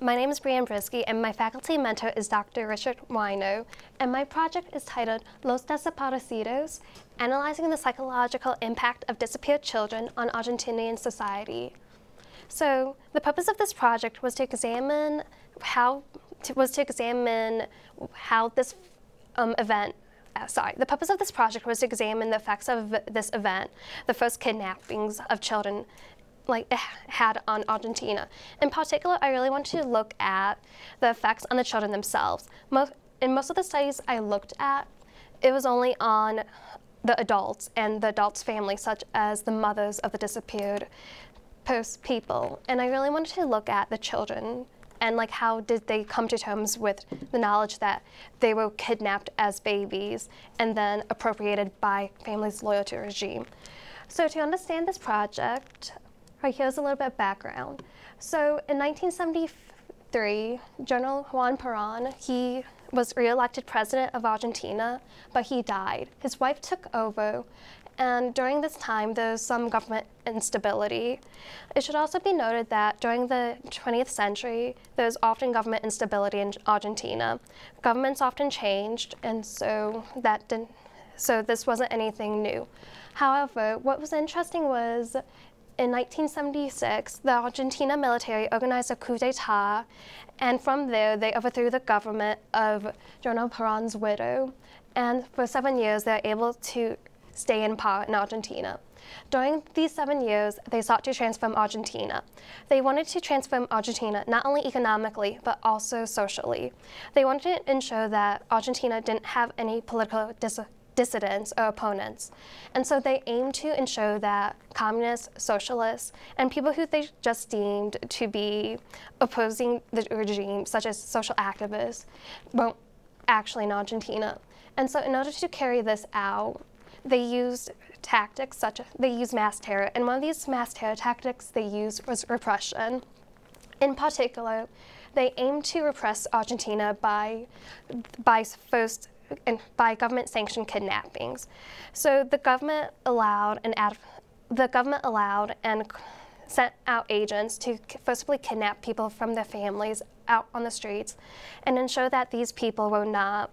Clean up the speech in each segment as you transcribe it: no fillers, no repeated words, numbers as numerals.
My name is Briskey, and my faculty mentor is Dr. Richard Wino, and my project is titled Los Desaparecidos, Analyzing the Psychological Impact of Disappeared Children on Argentinian Society. So the purpose of this project was to examine how this event. The purpose of this project was to examine the effects of this event, the first kidnappings of children, it had on Argentina. In particular, I really want to look at the effects on the children themselves. In most of the studies I looked at, it was only on the adults and the adults' families, such as the mothers of the disappeared people. And I really wanted to look at the children and how did they come to terms with the knowledge that they were kidnapped as babies and then appropriated by families loyal to the regime. So to understand this project, here's a little bit of background. So in 1973, General Juan Perón, he was re-elected president of Argentina, but he died. His wife took over, and during this time, there's some government instability. It should also be noted that during the 20th century, there's often government instability in Argentina. Governments often changed, and so this wasn't anything new. However, what was interesting was in 1976, the Argentina military organized a coup d'etat, and from there, they overthrew the government of General Perón's widow, and for 7 years, they were able to stay in power in Argentina. During these 7 years, they sought to transform Argentina. They wanted to transform Argentina not only economically, but also socially. They wanted to ensure that Argentina didn't have any political dissidents or opponents. And so they aimed to ensure that communists, socialists, and people who they just deemed to be opposing the regime, such as social activists, weren't actually in Argentina. And so in order to carry this out, they used tactics they used mass terror, and one of these mass terror tactics they used was repression. In particular, they aimed to repress Argentina by government-sanctioned kidnappings. So the government allowed and sent out agents to forcibly kidnap people from their families out on the streets, and ensure that these people were not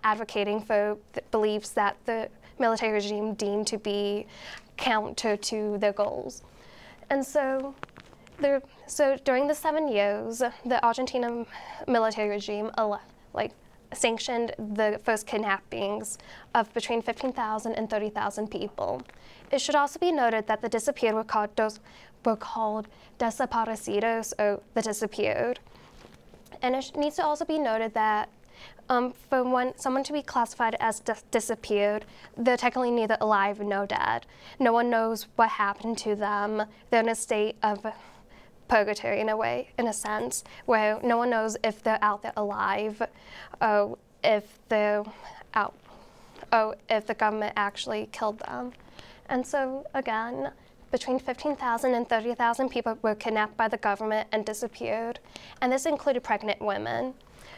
advocating for the beliefs that the military regime deemed to be counter to their goals. And so during the 7 years, the Argentina military regime sanctioned the first kidnappings of between 15,000 and 30,000 people. It should also be noted that the disappeared were called desaparecidos, or the disappeared. And it needs to also be noted that for someone to be classified as disappeared, they're technically neither alive nor dead. No one knows what happened to them. They're in a state of purgatory in a sense, where no one knows if they're out there alive, or if the government actually killed them. And so again, between 15,000 and 30,000 people were kidnapped by the government and disappeared, and this included pregnant women.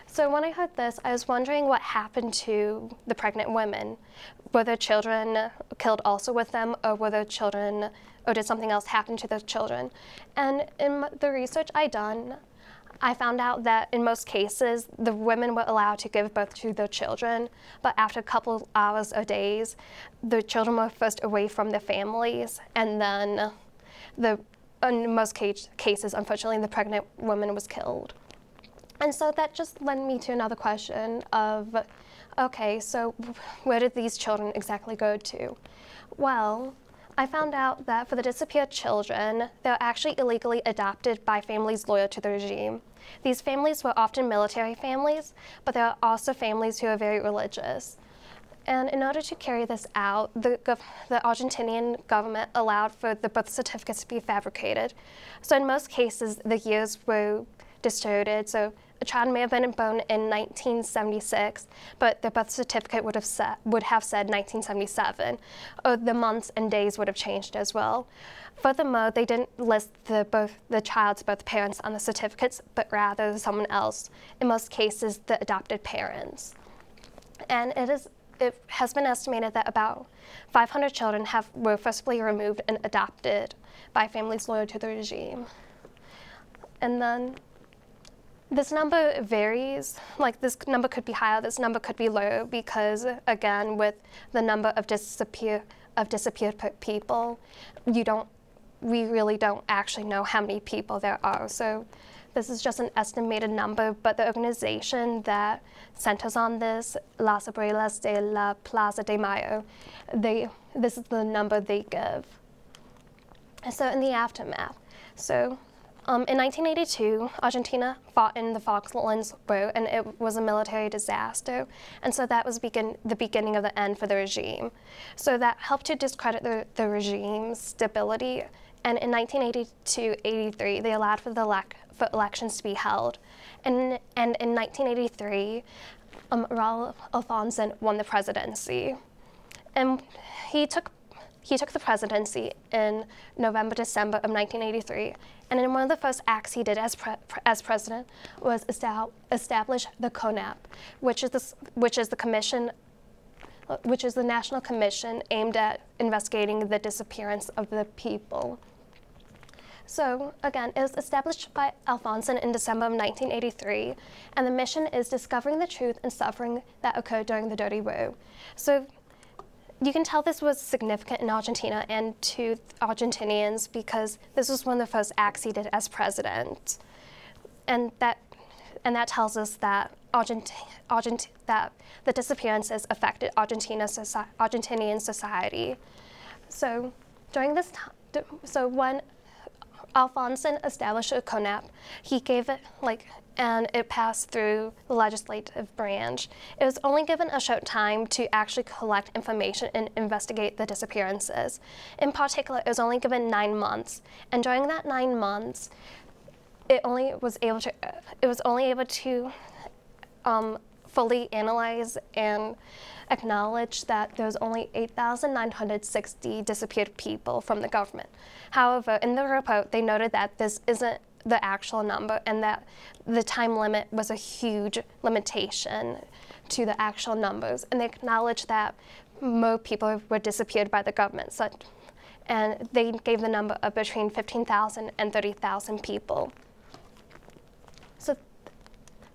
So when I heard this, I was wondering what happened to the pregnant women. Were their children killed also with them, or did something else happen to the children? And in the research I done, I found out that in most cases, the women were allowed to give birth to their children, but after a couple hours or days, the children were first away from their families, and then in most cases, unfortunately, the pregnant woman was killed. And so that just led me to another question of, okay, so where did these children exactly go to? Well, I found out that for the disappeared children, they're actually illegally adopted by families loyal to the regime. These families were often military families, but there are also families who are very religious. And in order to carry this out, the Argentinian government allowed for the birth certificates to be fabricated. So in most cases, the years were distorted. So a child may have been born in 1976, but the birth certificate would have said 1977, or the months and days would have changed as well. Furthermore, they didn't list the child's birth parents on the certificates, but rather someone else, in most cases the adopted parents. And it is it has been estimated that about 500 children were forcibly removed and adopted by families loyal to the regime. And then this number varies, like this number could be higher, this number could be lower, because again, with the number of disappeared people, we really don't actually know how many people there are. So this is just an estimated number, but the organization that centers on this, Las Abuelas de la Plaza de Mayo, this is the number they give. So in the aftermath, in 1982, Argentina fought in the Falklands War, and it was a military disaster. And so that was the beginning of the end for the regime. So that helped to discredit the regime's stability. And in 1982-83, they allowed for elections to be held. And in 1983, Raul Alfonso won the presidency. And he took the presidency in November, December of 1983, and in one of the first acts he did as president was establish the CONAP, which is the National Commission aimed at investigating the disappearance of the people. So again, it was established by Alfonso in December of 1983, and the mission is discovering the truth and suffering that occurred during the Dirty War. So you can tell this was significant in Argentina and to Argentinians because this was one of the first acts he did as president, and that tells us that that the disappearances affected Argentinian society. So during this time, when Alfonso established a CONAP, he gave it and it passed through the legislative branch. It was only given a short time to actually collect information and investigate the disappearances. In particular, it was only given 9 months, and during that 9 months, it was only able to fully analyze and acknowledge that there was only 8,960 disappeared people from the government. However, in the report, they noted that this isn't the actual number, and that the time limit was a huge limitation to the actual numbers. And they acknowledged that more people were disappeared by the government, and they gave the number of between 15,000 and 30,000 people.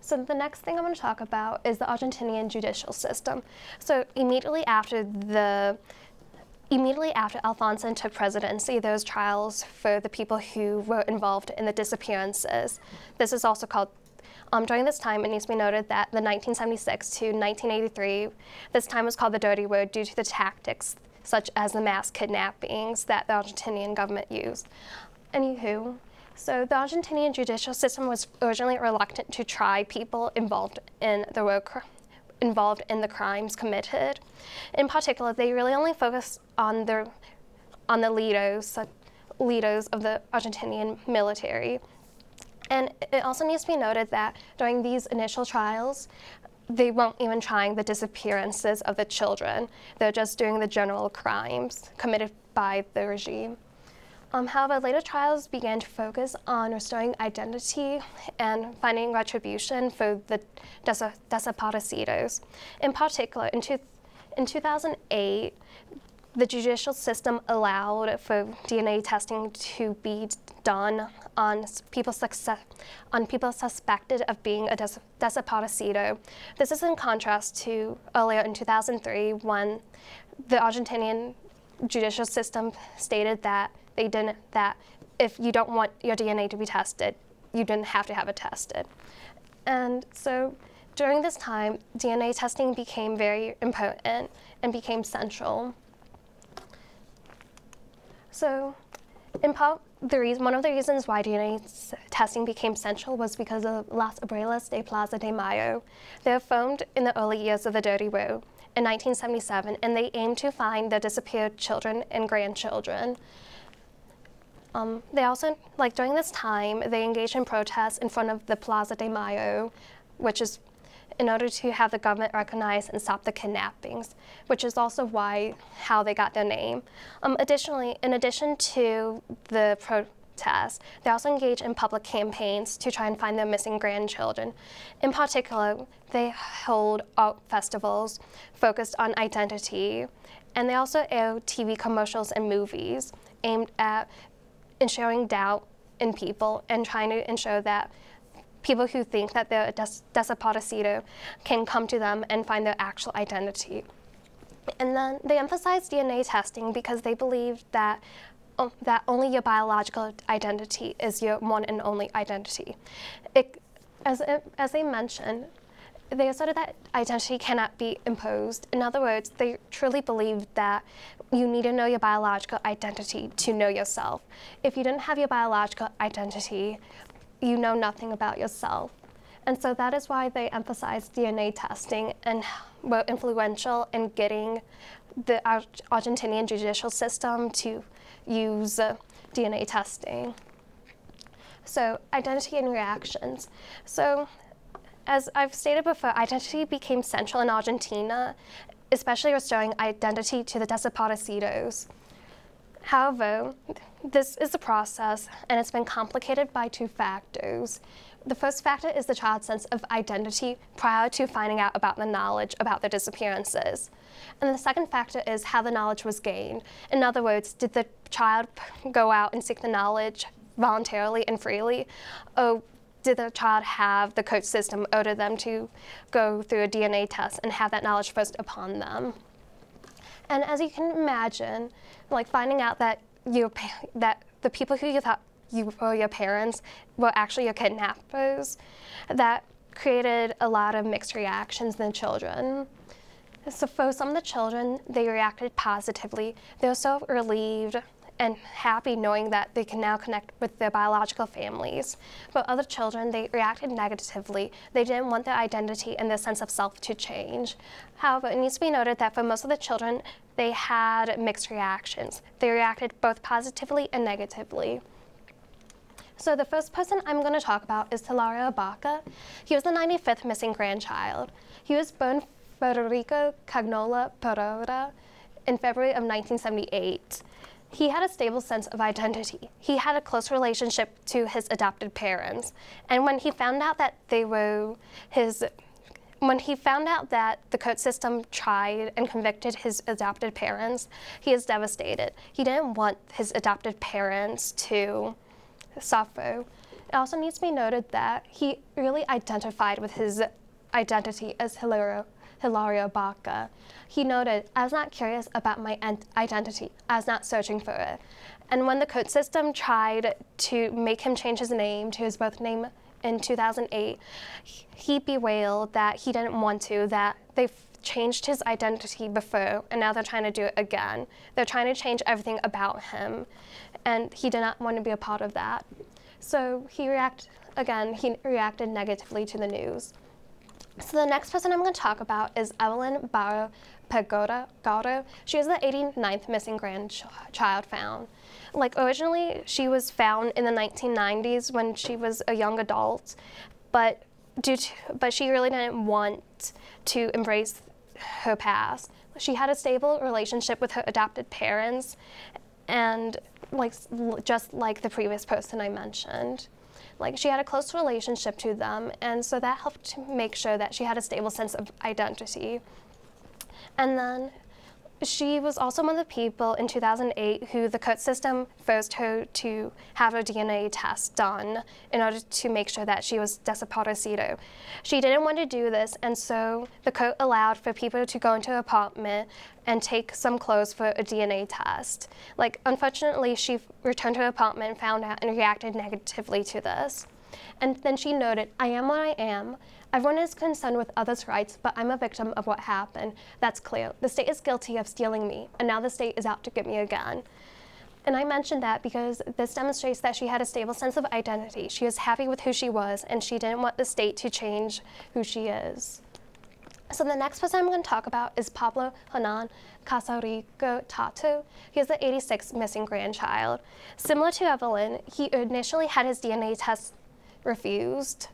So the next thing I'm going to talk about is the Argentinian judicial system. So immediately after Alfonso took presidency, there was trials for the people who were involved in the disappearances. This is also called, during this time, it needs to be noted that the 1976 to 1983, this time was called the Dirty War due to the tactics such as the mass kidnappings that the Argentinian government used. Anywho, so the Argentinian judicial system was originally reluctant to try people involved in the crimes committed. In particular, they really only focused on the leaders of the Argentinian military. And it also needs to be noted that during these initial trials, they weren't even trying the disappearances of the children. They're just doing the general crimes committed by the regime. However, later trials began to focus on restoring identity and finding retribution for the desaparecidos. In particular, in 2008, the judicial system allowed for DNA testing to be done on people suspected of being a desaparecido. This is in contrast to earlier in 2003 when the Argentinian judicial system stated that if you don't want your DNA to be tested, you didn't have to have it tested. And so during this time, DNA testing became very important and became central. So in part, one of the reasons why DNA testing became central was because of Las Abuelas de Plaza de Mayo. They were formed in the early years of the Dirty War in 1977, and they aimed to find the disappeared children and grandchildren. They also, during this time, they engaged in protests in front of the Plaza de Mayo, which is in order to have the government recognize and stop the kidnappings, which is also how they got their name. Additionally, in addition to the tests. They also engage in public campaigns to try and find their missing grandchildren. In particular, they hold art festivals focused on identity, and they also air TV commercials and movies aimed at ensuring doubt in people and trying to ensure that people who think that they're desaparecido can come to them and find their actual identity. And then they emphasize DNA testing because they believe that only your biological identity is your one and only identity. As they mentioned, they asserted that identity cannot be imposed. In other words, they truly believe that you need to know your biological identity to know yourself. If you didn't have your biological identity, you know nothing about yourself. And so that is why they emphasize DNA testing and were influential in getting the Argentinian judicial system to use DNA testing. So identity and reactions. So as I've stated before, identity became central in Argentina, especially restoring identity to the desaparecidos. However, this is a process, and it's been complicated by two factors. The first factor is the child's sense of identity prior to finding out about the knowledge about the disappearances. And the second factor is how the knowledge was gained. In other words, did the child go out and seek the knowledge voluntarily and freely, or did the child have the court system order them to go through a DNA test and have that knowledge forced upon them? And as you can imagine, like finding out that the people who you thought you were your parents were actually your kidnappers, that created a lot of mixed reactions in the children. So for some of the children, they reacted positively. They were so relieved and happy knowing that they can now connect with their biological families. But other children, they reacted negatively. They didn't want their identity and their sense of self to change. However, it needs to be noted that for most of the children, they had mixed reactions. They reacted both positively and negatively. So the first person I'm going to talk about is Hilario Baca. He was the 95th missing grandchild. He was born Federico Cagnola Pereira in February of 1978. He had a stable sense of identity. He had a close relationship to his adopted parents. And when he found out that the court system tried and convicted his adopted parents, he is devastated. He didn't want his adopted parents to suffer. It also needs to be noted that he really identified with his identity as Hilario Baca. He noted, "I was not curious about my identity. I was not searching for it." And when the court system tried to make him change his name to his birth name in 2008, he bewailed that he didn't want to, that they've changed his identity before, and now they're trying to do it again. They're trying to change everything about him, and he did not want to be a part of that. So he reacted negatively to the news. So the next person I'm going to talk about is Evelyn Barro Pagotto. She was the 89th missing grandchild found. Like originally, she was found in the 1990s when she was a young adult, but she really didn't want to embrace her past. She had a stable relationship with her adopted parents, and just like the previous person I mentioned. Like she had a close relationship to them, and so that helped to make sure that she had a stable sense of identity. And then she was also one of the people in 2008 who the court system forced her to have a DNA test done in order to make sure that she was desaparecido. She didn't want to do this, and so the court allowed for people to go into her apartment and take some clothes for a DNA test. Like, unfortunately, she returned to her apartment and found out and reacted negatively to this. And then she noted, "I am what I am. Everyone is concerned with others' rights, but I'm a victim of what happened. That's clear. The state is guilty of stealing me, and now the state is out to get me again." And I mentioned that because this demonstrates that she had a stable sense of identity. She was happy with who she was, and she didn't want the state to change who she is. So the next person I'm going to talk about is Pablo Hernan Casarico Tatu. He is the 86th missing grandchild. Similar to Evelyn, he initially had his DNA test refused.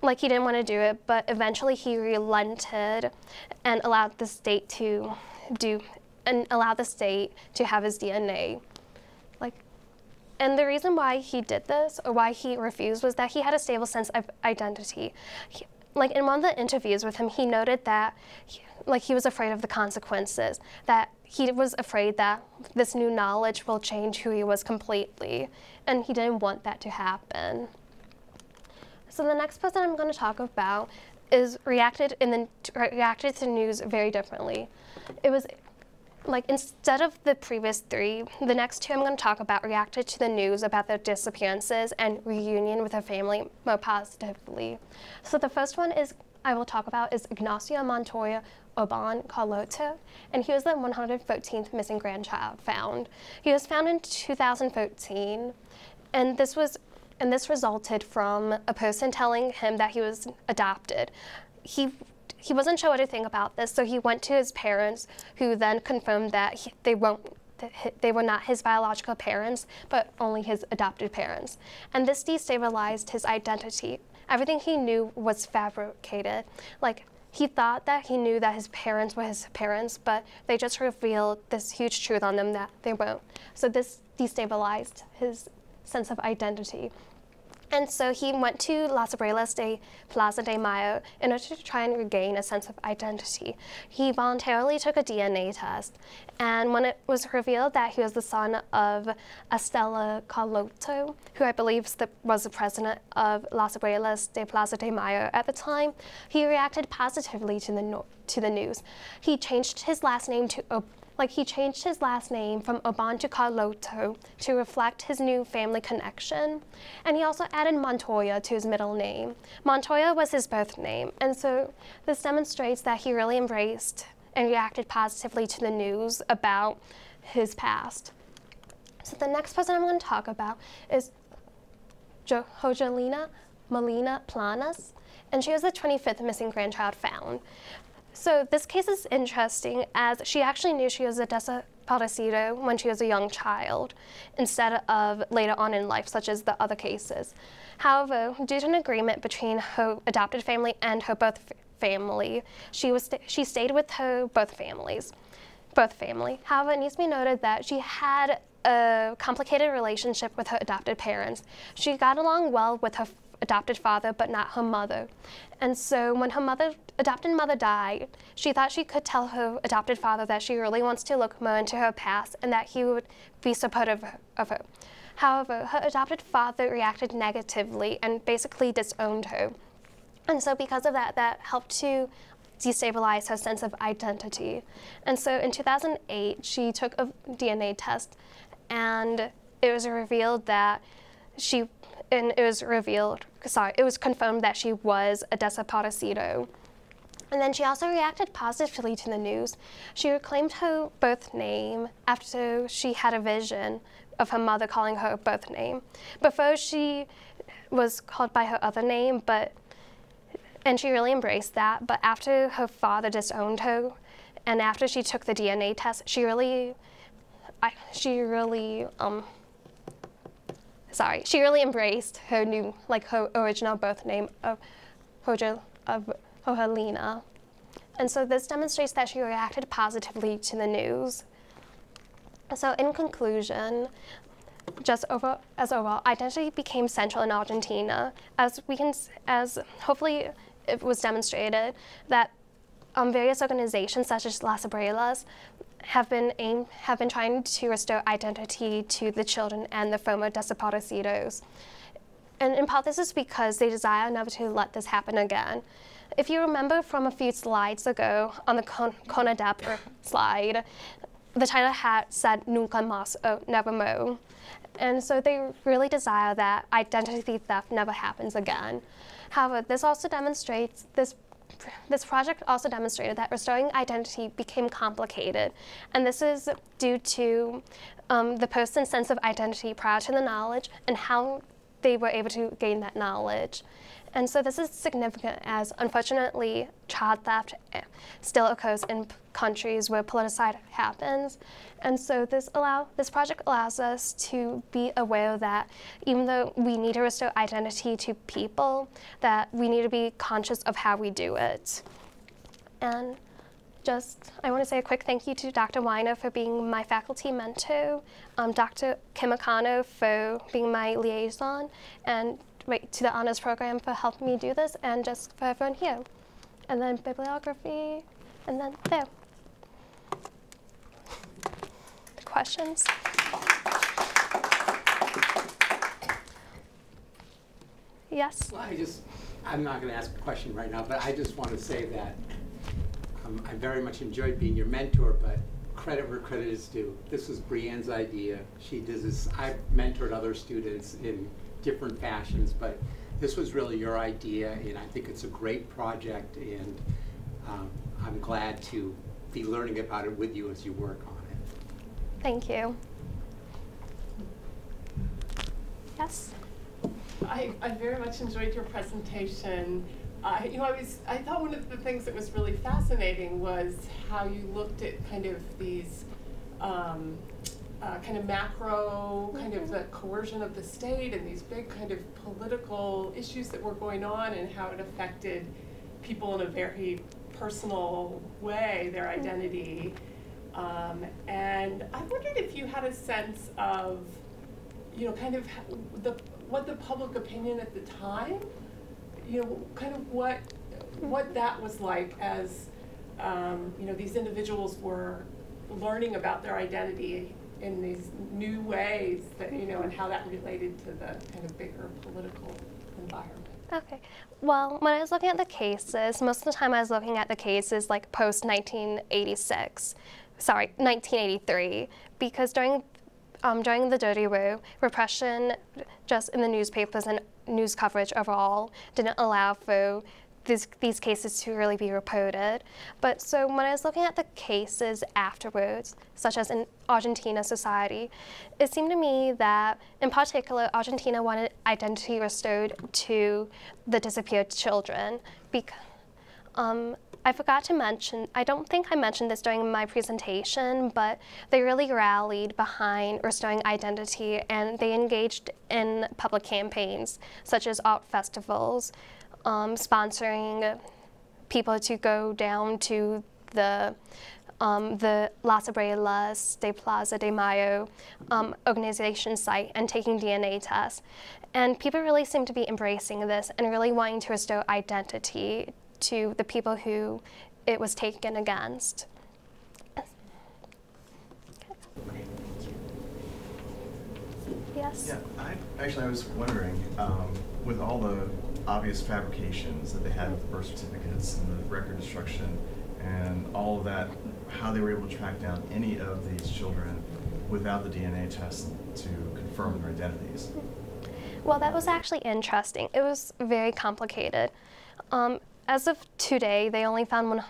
Like he didn't want to do it, but eventually he relented and allowed the state to have his DNA. And the reason why he did this, or why he refused, was that he had a stable sense of identity. Like in one of the interviews with him, he noted that he was afraid of the consequences, that he was afraid that this new knowledge will change who he was completely, and he didn't want that to happen. So the next person I'm going to talk about is reacted to the news very differently. It was instead of the previous three, the next two I'm going to talk about reacted to the news about their disappearances and reunion with their family more positively. So the first one I will talk about is Ignacio Montoya Oban Carlotto, and he was the 113th missing grandchild found. He was found in 2013, and this resulted from a person telling him that he was adopted. He wasn't sure what to think about this, so he went to his parents, who then confirmed that they were not his biological parents, but only his adopted parents. And this destabilized his identity. Everything he knew was fabricated. He thought that he knew that his parents were his parents, but they just revealed this huge truth on them that they weren't. So this destabilized his sense of identity. And so he went to Las Abuelas de Plaza de Mayo in order to try and regain a sense of identity. He voluntarily took a DNA test, and when it was revealed that he was the son of Estela Carlotto, who I believe was the president of Las Abuelas de Plaza de Mayo at the time, he reacted positively to the news. He changed his last name from Oban to Carlotto to reflect his new family connection. And he also added Montoya to his middle name. Montoya was his birth name, and so this demonstrates that he really embraced and reacted positively to the news about his past. So the next person I'm going to talk about is Joselina Molina Planas, and she was the 25th missing grandchild found. So this case is interesting, as she actually knew she was a desaparecido when she was a young child, instead of later on in life, such as the other cases. However, due to an agreement between her adopted family and her birth family, she stayed with her birth family. However, it needs to be noted that she had a complicated relationship with her adopted parents. She got along well with her adopted father, but not her mother. And so when her adopted mother died, she thought she could tell her adopted father that she really wants to look more into her past and that he would be supportive of her. However, her adopted father reacted negatively and basically disowned her. And so because of that, that helped to destabilize her sense of identity. And so in 2008, she took a DNA test, and it was revealed that it was confirmed that she was a desaparecido. And then she also reacted positively to the news. She reclaimed her birth name after she had a vision of her mother calling her birth name. Before, she was called by her other name, and she really embraced that. But after her father disowned her, and after she took the DNA test, she really embraced her her original birth name of Joselina. And so this demonstrates that she reacted positively to the news. So in conclusion, overall, identity became central in Argentina, as hopefully it was demonstrated that various organizations such as Las Abuelas have been trying to restore identity to the children and the former desaparecidos. And in part, this is because they desire never to let this happen again. If you remember from a few slides ago on the CONADEP slide, the title had said Nunca Más, never more. And so they really desire that identity theft never happens again. However, this project also demonstrated that restoring identity became complicated, and this is due to the person's sense of identity prior to the knowledge and how they were able to gain that knowledge. And so this is significant, as unfortunately child theft still occurs in countries where politicide happens. And so this project allows us to be aware that even though we need to restore identity to people, that we need to be conscious of how we do it. And I want to say a quick thank you to Dr. Weiner for being my faculty mentor, Dr. Kim Akano for being my liaison, and to the honors program for helping me do this, and just for everyone here. And then bibliography, and then there. Questions? Yes? Well, I'm not going to ask a question right now, but I just want to say that I very much enjoyed being your mentor, but credit where credit is due. This was Brianne's idea. She does this. I've mentored other students in different fashions, but this was really your idea, and I think it's a great project, and I'm glad to be learning about it with you as you work on it. Thank you. Yes? I very much enjoyed your presentation. I thought one of the things that was really fascinating was how you looked at kind of these kind of macro, kind of the coercion of the state and these big kind of political issues that were going on, and how it affected people in a very personal way, their identity. And I wondered if you had a sense of, kind of what the public opinion at the time, kind of what that was like as, these individuals were learning about their identity in these new ways that, and how that related to the kind of bigger political environment. Okay. Well, when I was looking at the cases, most of the time I was looking at the cases like post-1983, because during the Dirty Room, repression just in the newspapers and news coverage overall didn't allow for these cases to really be reported. But so when I was looking at the cases afterwards, such as in Argentina society, it seemed to me that, in particular, Argentina wanted identity restored to the disappeared children. I forgot to mention, I don't think I mentioned this during my presentation, but they really rallied behind restoring identity, and they engaged in public campaigns, such as art festivals, sponsoring people to go down to the Las Abuelas de Plaza de Mayo organization site and taking DNA tests. And people really seem to be embracing this and really wanting to restore identity to the people who it was taken against. Yes? Yeah, I was wondering, with all the obvious fabrications that they had with the birth certificates and the record destruction and all of that, how they were able to track down any of these children without the DNA test to confirm their identities. Well, that was actually interesting. It was very complicated. As of today, they've only found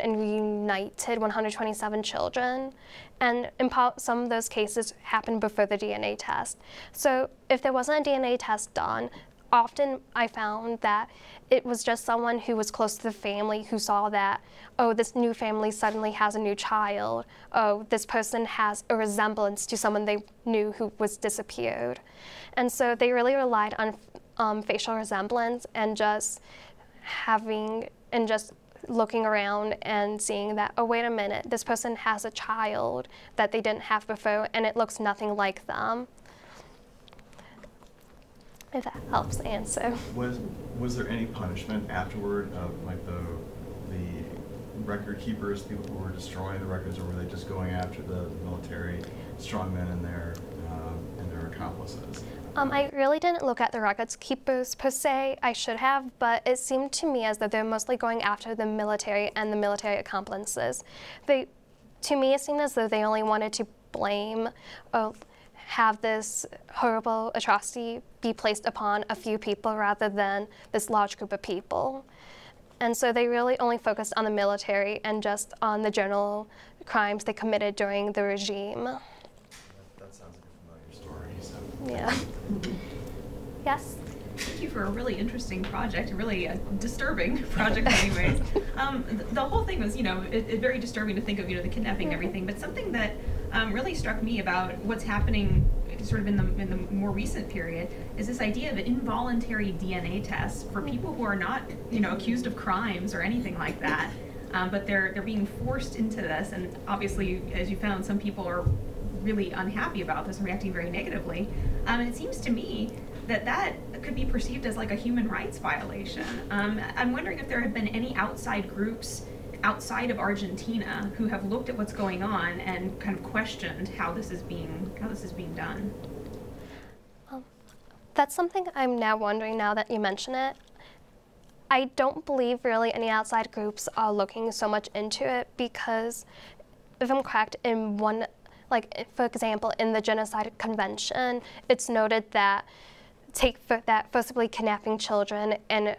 and reunited 127 children, and some of those cases happened before the DNA test. So if there wasn't a DNA test done, often I found that it was just someone who was close to the family who saw that, oh, this new family suddenly has a new child. Oh, this person has a resemblance to someone they knew who was disappeared. And so they really relied on facial resemblance and just looking around and seeing that, oh, wait a minute, this person has a child that they didn't have before, and it looks nothing like them. If that helps answer. Was there any punishment afterward of like the record keepers, people who were destroying the records, or were they just going after the military strongmen and their accomplices? I really didn't look at the records keepers per se. I should have, but it seemed to me as though they're mostly going after the military and the military accomplices. To me, it seemed as though they only wanted to blame or have this horrible atrocity be placed upon a few people rather than this large group of people. And so they really only focused on the military and just on the general crimes they committed during the regime. That sounds like a familiar story. So. Yeah. Yes? Thank you for a really interesting project, a really disturbing project in many ways. The whole thing was, it's very disturbing to think of, the kidnapping and everything, but something that really struck me about what's happening sort of in the more recent period is this idea of an involuntary DNA test for people who are not, accused of crimes or anything like that. but they're being forced into this, and obviously, as you found, some people are really unhappy about this and reacting very negatively. And it seems to me that could be perceived as like a human rights violation. I'm wondering if there have been any outside groups outside of Argentina who have looked at what's going on and kind of questioned how this is being done. That's something I'm now wondering now that you mention it. I don't believe really any outside groups are looking so much into it because, if I'm correct, in one, like for example, in the Genocide Convention, it's noted that forcibly kidnapping children and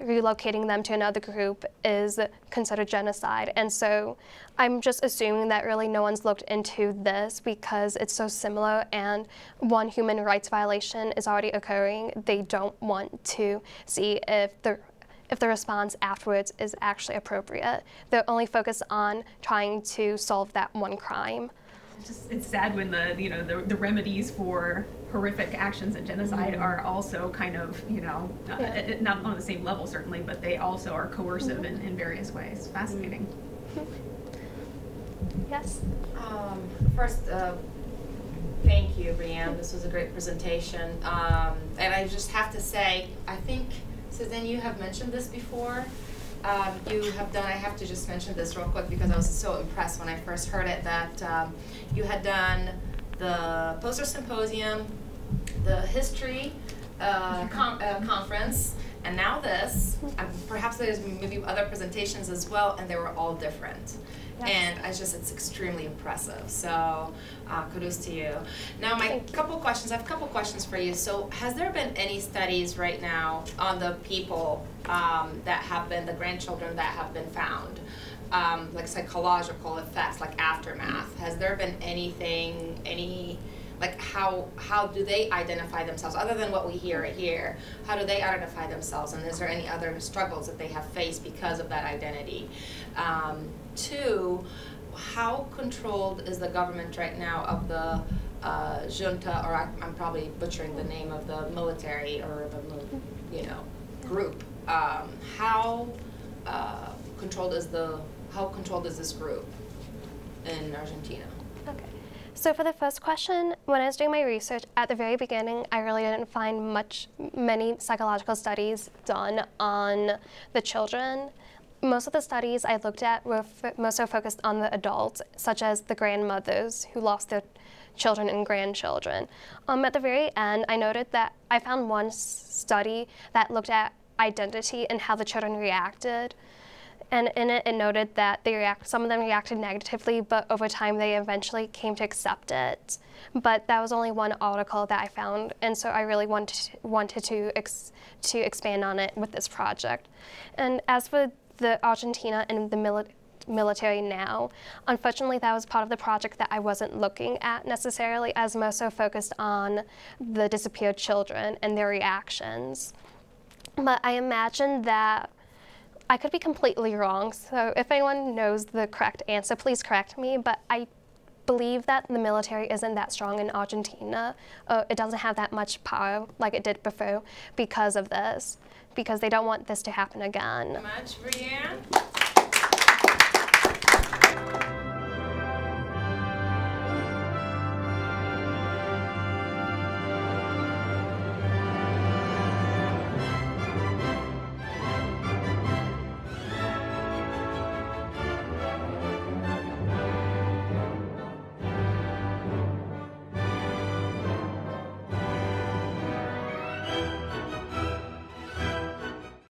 relocating them to another group is considered genocide. And so I'm just assuming that really no one's looked into this because it's so similar and one human rights violation is already occurring. They don't want to see if the response afterwards is actually appropriate. They're only focused on trying to solve that one crime. It's sad when the remedies for horrific actions and genocide are also kind of, not on the same level certainly, but they also are coercive in various ways. Fascinating. Yes? First, thank you, Brianne. This was a great presentation. And I just have to say, I think, Suzanne, you have mentioned this before. I have to just mention this real quick because I was so impressed when I first heard it, that you had done the poster symposium, the history conference, and now this. Perhaps there's maybe other presentations as well, and they were all different. Yes. And it's extremely impressive. So kudos to you. Now, I have a couple questions for you. So has there been any studies right now on the people that have been, the grandchildren that have been found? Like psychological effects, like aftermath. Has there been anything, like how do they identify themselves, other than what we hear here? How do they identify themselves, and is there any other struggles that they have faced because of that identity? Two, how controlled is the government right now of the junta, or I'm probably butchering the name of the military or the group? How controlled is this group in Argentina? Okay. So for the first question, when I was doing my research at the very beginning, I really didn't find many psychological studies done on the children. Most of the studies I looked at were most so focused on the adults, such as the grandmothers who lost their children and grandchildren. At the very end, I noted that I found one study that looked at identity and how the children reacted. And in it, it noted that some of them reacted negatively, but over time they eventually came to accept it. But that was only one article that I found, and so I really wanted to expand on it with this project. And as for the Argentina and the military now, unfortunately that was part of the project that I wasn't looking at necessarily, as more so focused on the disappeared children and their reactions. But I imagine that I could be completely wrong, so if anyone knows the correct answer, please correct me, but I believe that the military isn't that strong in Argentina. It doesn't have that much power like it did before because of this, because they don't want this to happen again. Thank you so much, Brianne.